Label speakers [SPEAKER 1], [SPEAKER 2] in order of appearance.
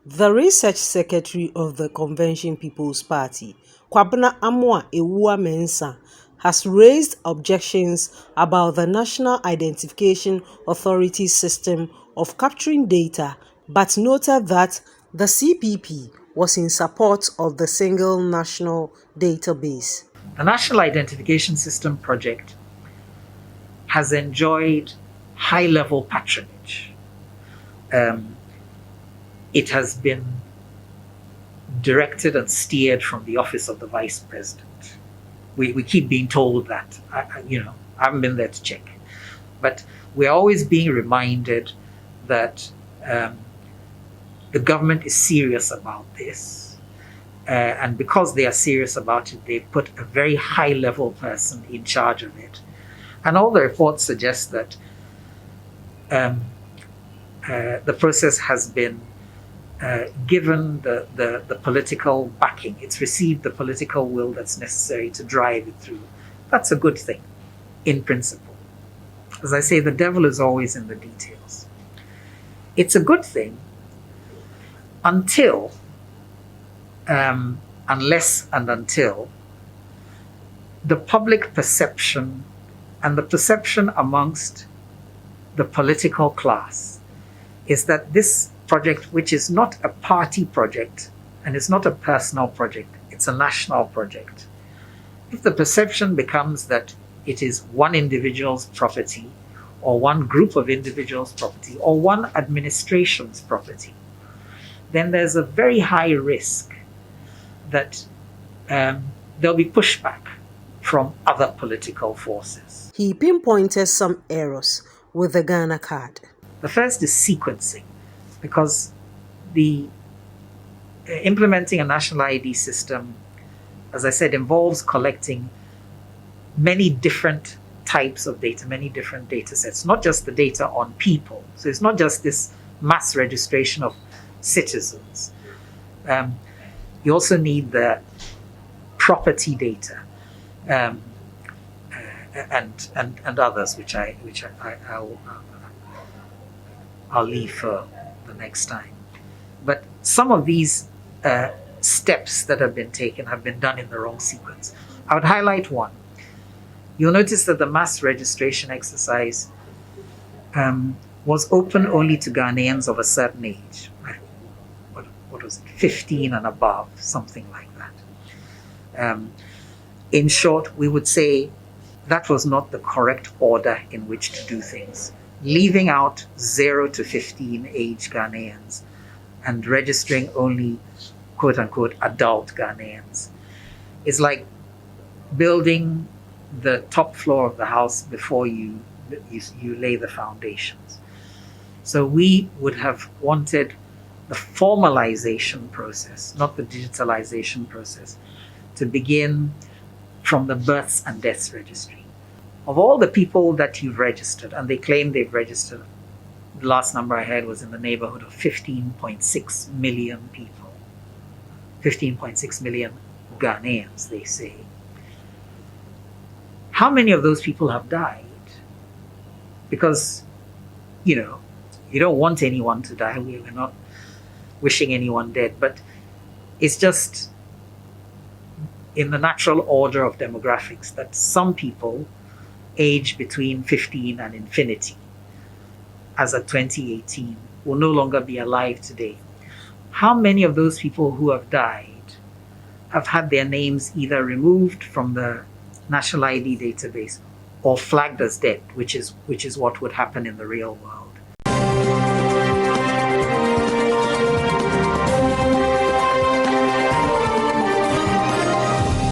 [SPEAKER 1] The research secretary of the Convention People's Party, Kwabena Amoah Ewua Mensah, has raised objections about the National Identification Authority system of capturing data, but noted that the CPP was in support of the single national database.
[SPEAKER 2] The National Identification System project has enjoyed high-level patronage. It has been directed and steered from the office of the Vice President. We keep being told that. I haven't been there to check. But we're always being reminded that the government is serious about this. And because they are serious about it, they've put a very high-level person in charge of it. And all the reports suggest that the process has been given the political backing. It's received the political will that's necessary to drive it through. That's a good thing, in principle. As I say, the devil is always in the details. It's a good thing until, unless and until, the public perception and the perception amongst the political class is that this project, which is not a party project and it's not a personal project, it's a national project. If the perception becomes that it is one individual's property or one group of individuals' property or one administration's property, then there's a very high risk that there'll be pushback from other political forces.
[SPEAKER 1] He pinpointed some errors with the Ghana card.
[SPEAKER 2] The first is sequencing, because the implementing a national ID system, as I said, involves collecting many different types of data, many different data sets, not just the data on people. So it's not just this mass registration of citizens. You also need the property data and others, which I'll leave for the next time. But some of these steps that have been taken have been done in the wrong sequence. I would highlight one. You'll notice that the mass registration exercise was open only to Ghanaians of a certain age. What was it? 15 and above, something like that. In short, we would say that was not the correct order in which to do things. Leaving out 0 to 15 age Ghanaians and registering only quote unquote adult Ghanaians is like building the top floor of the house before you lay the foundations. So we would have wanted the formalization process, not the digitalization process, to begin from the births and deaths registry. Of all the people that you've registered, and they claim they've registered, the last number I heard was in the neighborhood of 15.6 million people. 15.6 million Ghanaians, they say. How many of those people have died? Because, you don't want anyone to die. We're not wishing anyone dead, but it's just in the natural order of demographics that some people age between 15 and infinity, as of 2018, will no longer be alive today. How many of those people who have died have had their names either removed from the National ID database or flagged as dead, which is what would happen in the real world?